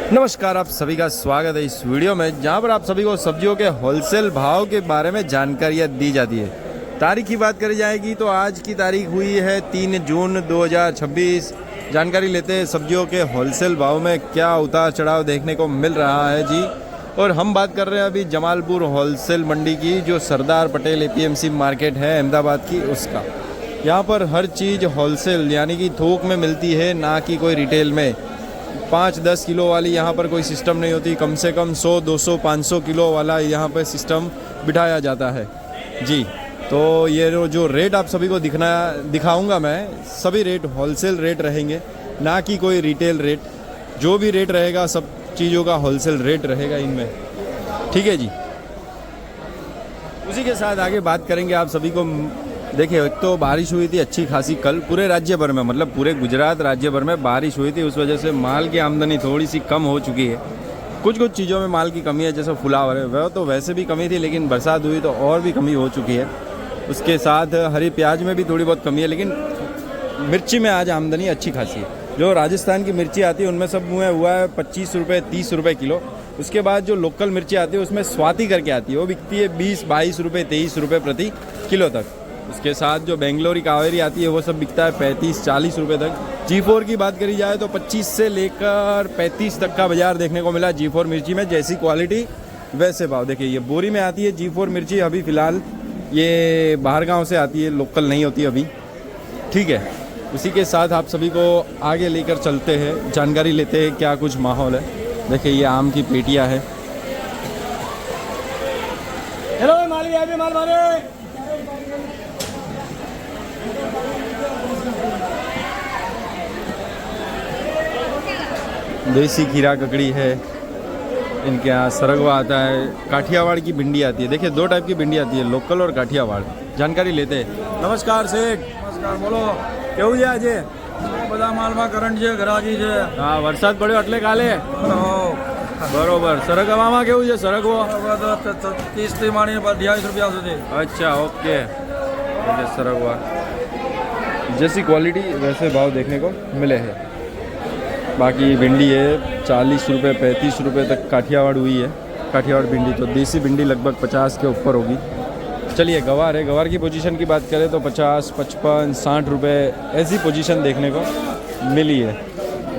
नमस्कार, आप सभी का स्वागत है इस वीडियो में, जहां पर आप सभी को सब्जियों के होलसेल भाव के बारे में जानकारियां दी जाती है। तारीख की बात करी जाएगी तो आज की तारीख हुई है 3 जून 2026। जानकारी लेते हैं सब्जियों के होलसेल भाव में क्या उतार चढ़ाव देखने को मिल रहा है जी। और हम बात कर रहे हैं अभी जमालपुर होलसेल मंडी की, जो सरदार पटेल एपीएमसी मार्केट है अहमदाबाद की, उसका। यहाँ पर हर चीज़ होलसेल यानी कि थोक में मिलती है, ना कि कोई रिटेल में। 5-10 किलो वाली यहाँ पर कोई सिस्टम नहीं होती, कम से कम 100, 200, 500 किलो वाला यहाँ पर सिस्टम बिठाया जाता है जी। तो ये जो रेट आप सभी को दिखाऊंगा मैं, सभी रेट होलसेल रेट रहेंगे, ना कि कोई रिटेल रेट। जो भी रेट रहेगा सब चीज़ों का होलसेल रेट रहेगा इनमें, ठीक है जी। उसी के साथ आगे बात करेंगे आप सभी को। देखिए, एक तो बारिश हुई थी अच्छी खासी कल पूरे राज्य भर में, मतलब पूरे गुजरात राज्य भर में बारिश हुई थी। उस वजह से माल की आमदनी थोड़ी सी कम हो चुकी है। कुछ चीज़ों में माल की कमी है, जैसे फ्लावर है वह तो वैसे भी कमी थी, लेकिन बरसात हुई तो और भी कमी हो चुकी है। उसके साथ हरी प्याज में भी थोड़ी बहुत कमी है, लेकिन मिर्ची में आज आमदनी अच्छी खासी है। जो राजस्थान की मिर्ची आती है उनमें सब में हुआ है 25 रुपये 30 रुपये किलो। उसके बाद जो लोकल मिर्ची आती है उसमें स्वाति करके आती है, वो बिकती है 20-22 रुपये 23 रुपये प्रति किलो तक। उसके साथ जो बेंगलोरी कावेरी आती है वो सब बिकता है 35-40 रुपये तक। G4 की बात करी जाए तो 25 से लेकर 35 तक का बाजार देखने को मिला G4 मिर्ची में। जैसी क्वालिटी वैसे भाव। देखिए, ये बोरी में आती है G4 मिर्ची। अभी फ़िलहाल ये बाहर गांव से आती है, लोकल नहीं होती अभी, ठीक है। उसी के साथ आप सभी को आगे लेकर चलते हैं, जानकारी लेते हैं क्या कुछ माहौल है। देखिए, ये आम की पेटियाँ है। हेलो माल देसी खीरा ककड़ी है, इनके यहाँ सरगवा आता है, काठियावाड़ की भिंडी आती है। देखिए, 2 टाइप की भिंडी आती है, लोकल और काठियावाड़। जानकारी लेते हैं। नमस्कार सेठ। नमस्कार, बोलो। केवू છે આજે? બધા માલમાં કરંટ છે, ઘરાકી છે। હા, વરસાદ પડ્યો એટલે કાલે બરોબર। સરગવામાં કેવું છે? સરગવો 30 થી માંડીને 42 રૂપિયા સુધી। अच्छा, ओके। सरगवा जैसी क्वालिटी वैसे भाव देखने को मिले हैं। बाकी भिंडी है 40 रुपये 35 रुपये तक काठियावाड़ हुई है। काठियावाड़ भिंडी तो देसी भिंडी लगभग 50 के ऊपर होगी। चलिए, गवार है। गवार की पोजीशन की बात करें तो 50, 55, 60 रुपये ऐसी पोजीशन देखने को मिली है।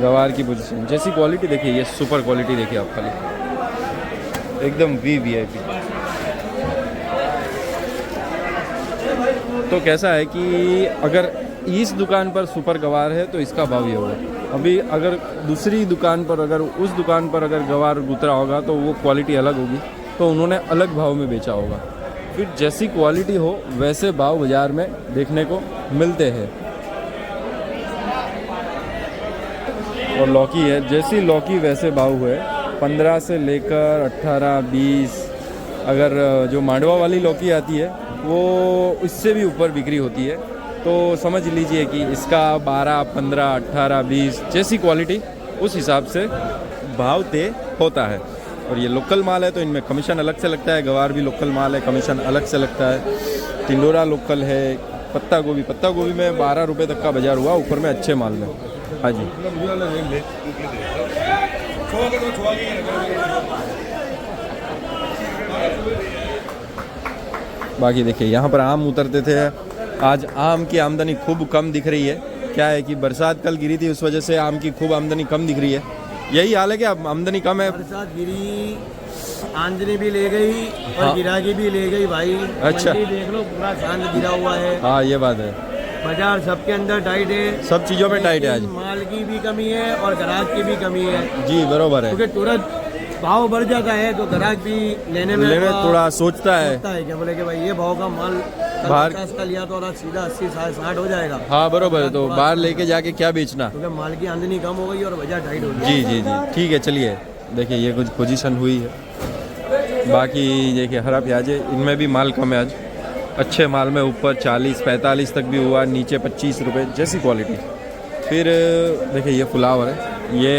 गवार की पोजीशन जैसी क्वालिटी देखिए, ये सुपर क्वालिटी देखिए आप खाली, एकदम VIP। तो कैसा है कि अगर इस दुकान पर सुपर गवार है तो इसका भाव ये होगा। अभी अगर दूसरी दुकान पर, अगर उस दुकान पर अगर गवार उतरा होगा तो वो क्वालिटी अलग होगी, तो उन्होंने अलग भाव में बेचा होगा। फिर जैसी क्वालिटी हो वैसे भाव बाज़ार में देखने को मिलते हैं। और लौकी है, जैसी लौकी वैसे भाव हुए। 15 से लेकर 18, 20। अगर जो मांडवा वाली लौकी आती है वो इससे भी ऊपर बिक्री होती है, तो समझ लीजिए कि इसका 12, 15, 18, 20 जैसी क्वालिटी उस हिसाब से भाव तय होता है। और ये लोकल माल है तो इनमें कमीशन अलग से लगता है। गवार भी लोकल माल है, कमीशन अलग से लगता है। टिंडोरा लोकल है। पत्ता गोभी में 12 रुपये तक का बाजार हुआ, ऊपर में अच्छे माल में। हाँ जी। बाकी देखिए, यहाँ पर आम उतरते थे। आज आम की आमदनी खूब कम दिख रही है। क्या है कि बरसात कल गिरी थी, उस वजह से आम की खूब आमदनी कम दिख रही है। यही हाल है कि आमदनी कम है। बरसात गिरी, आमदनी भी ले गई और गिराकी भी ले गई भाई। अच्छा, देख लो, पूरा शांत गिरा हुआ है। हाँ, ये बात है। बाजार सबके अंदर टाइट है, सब चीज़ों में टाइट है आज। माल की भी कमी है और ग्राहक की भी कमी है जी, बरोबर है। क्योंकि तुरंत भाव बढ़ जाता है तो ग्राहक भी लेने में थोड़ा सोचता है क्या बोले कि भाई ये भाव का माल बाहर 50 का लिया तो सीधा 80, 60 हो जाएगा। हाँ, बरोबर है। तो बाहर लेके जाके क्या बेचना, क्योंकि माल की आमदनी कम हो गई और बाजार टाइट हो गई। जी जी जी, ठीक है। चलिए, देखिए ये कुछ पोजीशन हुई है। बाकी देखिए, हरा प्याज है, इनमें भी माल कम है आज। अच्छे माल में ऊपर 40-45 तक भी हुआ, नीचे 25 रुपये जैसी क्वालिटी। फिर देखिए, ये फ्लावर है, ये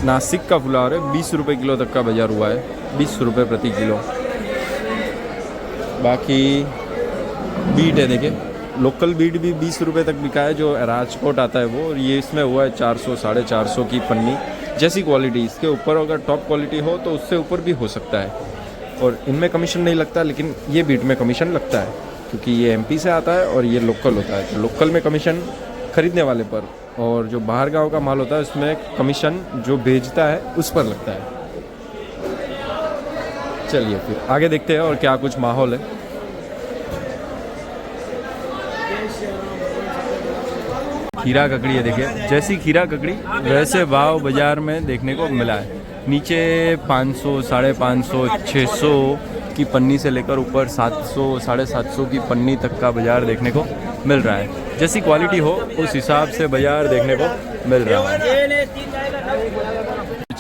नासिक का फ्लावर है। 20 रुपये किलो तक का बाजार हुआ है, 20 रुपये प्रति किलो। बाकी बीट है, देखिए लोकल बीट भी 20 रुपये तक बिका है, जो राजकोट आता है वो। और ये इसमें हुआ है 400, 450 की पन्नी। जैसी क्वालिटी, इसके ऊपर अगर टॉप क्वालिटी हो तो उससे ऊपर भी हो सकता है। और इनमें कमीशन नहीं लगता, लेकिन ये बीट में कमीशन लगता है क्योंकि ये एमपी से आता है और ये लोकल होता है। तो लोकल में कमीशन खरीदने वाले पर, और जो बाहर गांव का माल होता है उसमें कमीशन जो बेचता है उस पर लगता है। चलिए फिर आगे देखते हैं और क्या कुछ माहौल है। खीरा ककड़ी है, देखिए जैसी खीरा ककड़ी वैसे भाव बाज़ार में देखने को मिला है। नीचे 500, 550, 600 की पन्नी से लेकर ऊपर 700, 750 की पन्नी तक का बाज़ार देखने को मिल रहा है। जैसी क्वालिटी हो उस हिसाब से बाज़ार देखने को मिल रहा है।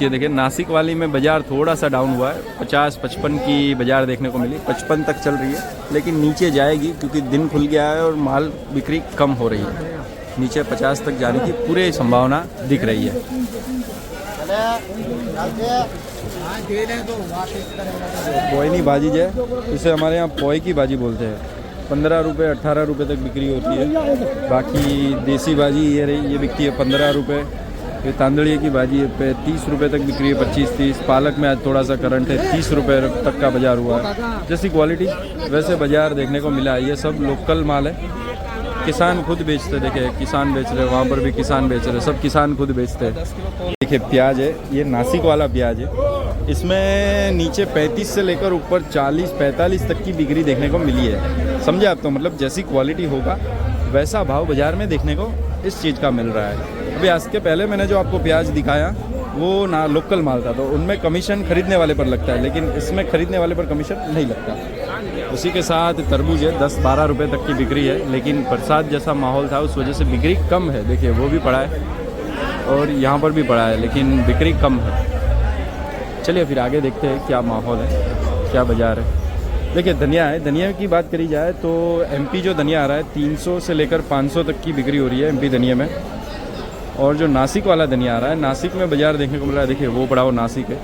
ये देखिए नासिक वाली में बाज़ार थोड़ा सा डाउन हुआ है, 50-55 की बाज़ार देखने को मिली, 55 तक चल रही है, लेकिन नीचे जाएगी क्योंकि दिन खुल गया है और माल बिक्री कम हो रही है। नीचे 50 तक जाने की पूरी संभावना दिख रही है। पोयनी भाजी जो है इसे हमारे यहाँ पोई की भाजी बोलते हैं, 15 रुपये 18 रुपये तक बिक्री होती है। बाकी देसी भाजी ये रही, ये बिकती है 15 रुपये। ये तांदड़िए की भाजी पे 30 रुपये तक बिक्री है, 25-30। पालक में आज थोड़ा सा करंट है, 30 रुपये तक का बाज़ार हुआ है। जैसी क्वालिटी वैसे बाज़ार देखने को मिला है। ये सब लोकल माल है, किसान खुद बेचते। देखिए किसान बेच रहे, वहाँ पर भी किसान बेच रहे, सब किसान खुद बेचते हैं। देखिए प्याज है, ये नासिक वाला प्याज है, इसमें नीचे 35 से लेकर ऊपर 40-45 तक की बिक्री देखने को मिली है। समझे आप? तो मतलब जैसी क्वालिटी होगा वैसा भाव बाज़ार में देखने को इस चीज़ का मिल रहा है। अभी आज के पहले मैंने जो आपको प्याज दिखाया वो ना लोकल माल था, तो उनमें कमीशन खरीदने वाले पर लगता है, लेकिन इसमें खरीदने वाले पर कमीशन नहीं लगता। उसी के साथ तरबूज है, 10-12 रुपये तक की बिक्री है, लेकिन बरसात जैसा माहौल था उस वजह से बिक्री कम है। देखिए वो भी पड़ा है और यहाँ पर भी पड़ा है, लेकिन बिक्री कम है। चलिए फिर आगे देखते हैं क्या माहौल है, क्या बाज़ार है। देखिए धनिया है, धनिया की बात करी जाए तो एमपी जो धनिया आ रहा है 300 से लेकर 500 तक की बिक्री हो रही है एमपी धनिया में। और जो नासिक वाला धनिया आ रहा है, नासिक में बाज़ार देखने को मिल रहा है। देखिए वो बड़ा वो नासिक है,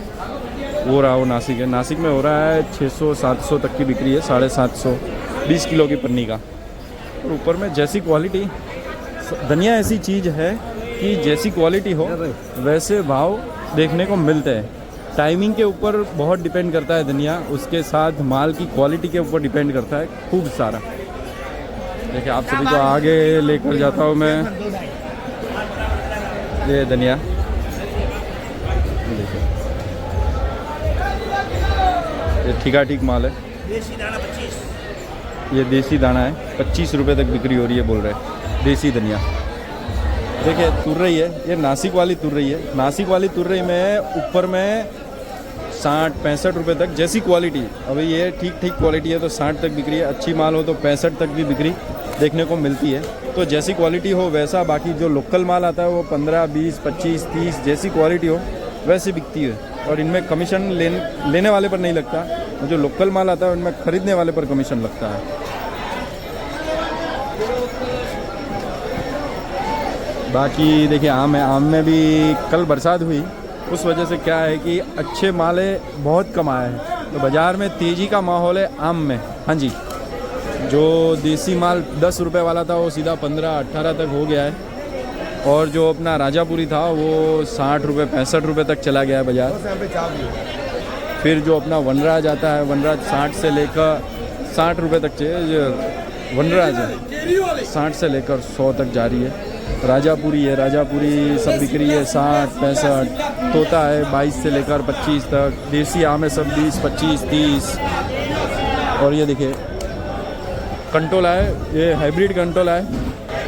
वो रहा वो नासिक है। नासिक में हो रहा है 600-700 तक की बिक्री है, 750, 20 किलो की पन्नी का। और ऊपर में जैसी क्वालिटी, धनिया ऐसी चीज़ है कि जैसी क्वालिटी हो वैसे भाव देखने को मिलते हैं। टाइमिंग के ऊपर बहुत डिपेंड करता है धनिया, उसके साथ माल की क्वालिटी के ऊपर डिपेंड करता है खूब सारा। देखिए आप सभी को आगे लेकर जाता हूँ मैं। ये धनिया देखिए, ये ठीका ठीक माल है। देसी दाना 25, ये देसी दाना है, 25 रुपये तक बिक्री हो रही है बोल रहे हैं। देसी धनिया देखिए तुर रही है, ये नासिक वाली तुर रही है। नासिक वाली तुर रही में ऊपर में 60-65 रुपये तक जैसी क्वालिटी। अभी ये ठीक ठीक क्वालिटी है तो 60 तक बिक्री है, अच्छी माल हो तो 65 तक भी बिक्री देखने को मिलती है। तो जैसी क्वालिटी हो वैसा, बाकी जो लोकल माल आता है वो 15, 20, 25, 30 जैसी क्वालिटी हो वैसे बिकती है। और इनमें कमीशन लेने वाले पर नहीं लगता, जो लोकल माल आता है उनमें खरीदने वाले पर कमीशन लगता है। बाकी देखिए आम है, आम में भी कल बरसात हुई, उस वजह से क्या है कि अच्छे माले बहुत कम आए हैं, तो बाज़ार में तेज़ी का माहौल है आम में। हाँ जी, जो देसी माल 10 रुपये वाला था वो सीधा 15-18 तक हो गया है, और जो अपना राजापुरी था वो 60 रुपये 65 रुपये तक चला गया है बाज़ार। फिर जो अपना वनराज आता है, वनराज 60 से लेकर 60 रुपये तक चाहिए, वनराज है 60 से लेकर 100 तक जा रही है। राजापुरी है, राजापुरी सब बिक्री है 60-65। तोता है 22 से लेकर 25 तक। देसी आम है सब 20, 25, 30। और ये देखिए कंटोला है, ये हाइब्रिड कंटोला है,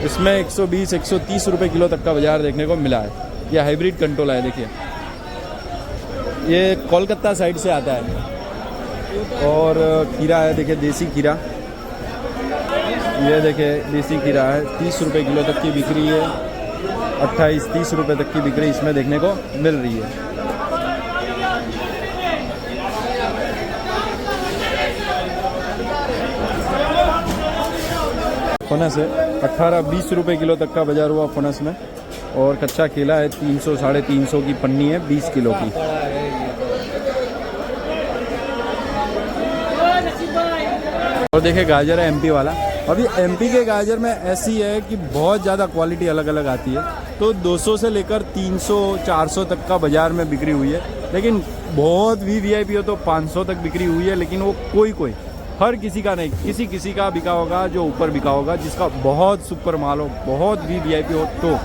इसमें 120-130 रुपये किलो तक का बाज़ार देखने को मिला है। ये हाइब्रिड कंटोला है, देखिए ये कोलकाता साइड से आता है। और खीरा है, देखिए देसी खीरा, ये देखिए देसी खीरा है 30 रुपये किलो तक की बिक्री है, 28-30 रुपये तक की बिक्री इसमें देखने को मिल रही है। फनस है 18-20 रुपये किलो तक का बाज़ार हुआ फनस में। और कच्चा केला है 300-350 की पन्नी है 20 किलो की। और देखिए गाजर है एमपी वाला। अभी एमपी के गाजर में ऐसी है कि बहुत ज़्यादा क्वालिटी अलग अलग आती है। तो 200 से लेकर 300 400 तक का बाज़ार में बिक्री हुई है, लेकिन बहुत वीवीआईपी हो तो 500 तक बिक्री हुई है, लेकिन वो कोई हर किसी का नहीं, किसी का बिका होगा जो ऊपर बिका होगा, जिसका बहुत सुपर माल हो, बहुत वीवीआईपी हो। तो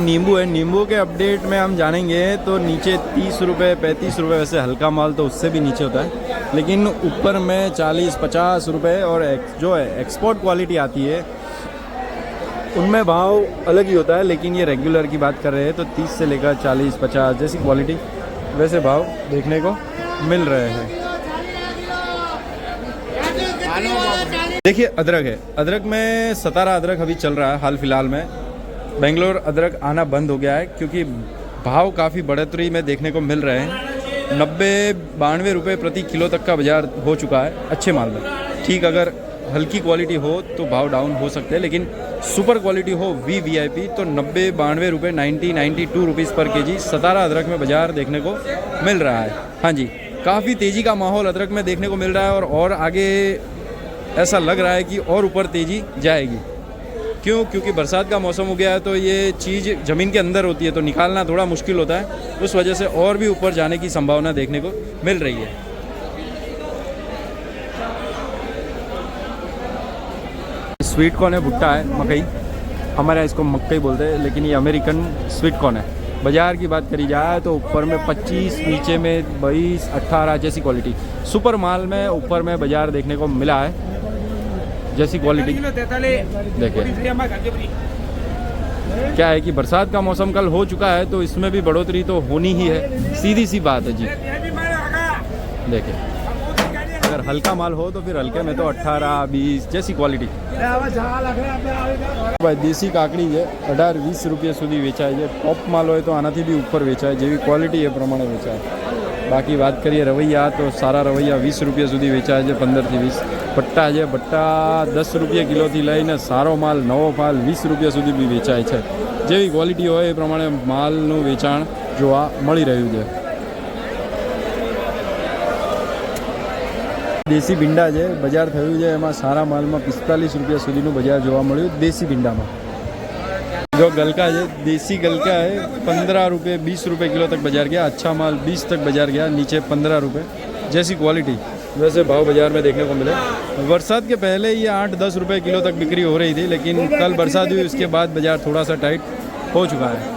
नींबू है, नींबू के अपडेट में हम जानेंगे तो नीचे 30 रुपये 35 रुपये, वैसे हल्का माल तो उससे भी नीचे होता है, लेकिन ऊपर में 40-50 रुपये। और जो है एक्सपोर्ट क्वालिटी आती है उनमें भाव अलग ही होता है, लेकिन ये रेगुलर की बात कर रहे हैं तो 30 से लेकर 40-50 जैसी क्वालिटी वैसे भाव देखने को मिल रहे हैं। देखिए अदरक है, अदरक में सतारा अदरक अभी चल रहा है हाल फिलहाल में। बेंगलोर अदरक आना बंद हो गया है क्योंकि भाव काफ़ी बढ़ोतरी में देखने को मिल रहे हैं। 90-92 रुपये प्रति किलो तक का बाजार हो चुका है अच्छे माल में। ठीक, अगर हल्की क्वालिटी हो तो भाव डाउन हो सकते हैं, लेकिन सुपर क्वालिटी हो वीवीआईपी तो 90-92 रुपये 92 रुपीज़ पर केजी सतारा अदरक में बाजार देखने को मिल रहा है। हाँ जी, काफ़ी तेज़ी का माहौल अदरक में देखने को मिल रहा है और आगे ऐसा लग रहा है कि और ऊपर तेज़ी जाएगी। क्यों? क्योंकि बरसात का मौसम हो गया है तो ये चीज़ ज़मीन के अंदर होती है तो निकालना थोड़ा मुश्किल होता है, उस वजह से और भी ऊपर जाने की संभावना देखने को मिल रही है। स्वीट कॉर्न है, भुट्टा है, मकई, हमारे यहाँ इसको मकई बोलते हैं, लेकिन ये अमेरिकन स्वीट कॉर्न है। बाज़ार की बात करी जाए तो ऊपर में 25, नीचे में 22, 18 जैसी क्वालिटी सुपर माल में ऊपर में बाज़ार देखने को मिला है जैसी क्वालिटी। देखिए क्या है कि बरसात का मौसम कल हो चुका है तो इसमें भी बढ़ोतरी तो होनी ही है, सीधी सी बात है जी। देखिए अगर हल्का माल हो तो फिर हल्के में तो 18-20 जैसी क्वालिटी। भाई देसी काकड़ी है 18-20 रुपये સુધી વેચાય છે। ટોપ માલ હોય તો આનાથી બી ઉપર વેચાય, જેવી ક્વોલિટી એ પ્રમાણે વેચાય। બાકી વાત કરીએ રવૈયા તો સારા રવૈયા 20 રૂપિયા સુધી વેચાય છે, 15 થી 20। ભટ્ટા છે, ભટ્ટા 10 રૂપિયા કિલોથી લઈને સારો માલ નવો માલ 20 રૂપિયા સુધી બી વેચાય છે। જેવી ક્વોલિટી હોય એ પ્રમાણે માલનું વેચાણ જોવા મળી રહ્યું છે। देसी भींडा है, बजार थयुं है एमां सारा माल में 45 रुपया सुधीनुं बजार जोवा मळ्युं देसी भींडा में। जो गलका है, देसी गलका है 15 रुपये 20 रुपये किलो तक बाजार गया, अच्छा माल 20 तक बाजार गया, नीचे 15 रुपये जैसी क्वालिटी वैसे भाव बाजार में देखने को मिले। बरसात के पहले ये 8-10 रुपये किलो तक बिक्री हो रही थी, लेकिन कल बरसात हुई उसके बाद बाजार थोड़ा सा टाइट हो चुका है।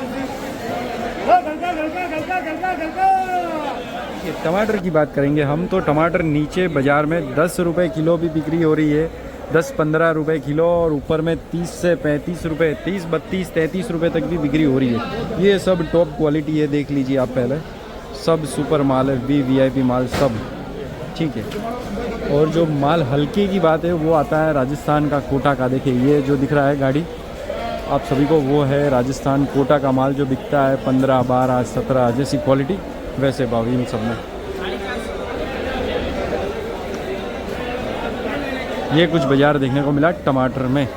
टमाटर की बात करेंगे हम तो टमाटर नीचे बाज़ार में 10 रुपये किलो भी बिक्री हो रही है, 10-15 रुपये किलो, और ऊपर में 30 से 35 रुपये, 30-32-33 रुपये तक भी बिक्री हो रही है। ये सब टॉप क्वालिटी है, देख लीजिए आप पहले, सब सुपर माल है, वीवीआईपी माल सब ठीक है। और जो माल हल्के की बात है वो आता है राजस्थान का कोटा का। देखिए ये जो दिख रहा है गाड़ी आप सभी को, वो है राजस्थान कोटा का माल जो बिकता है 15, 12, 17 जैसी क्वालिटी वैसे भाव इन सब में। ये कुछ बाज़ार देखने को मिला टमाटर में।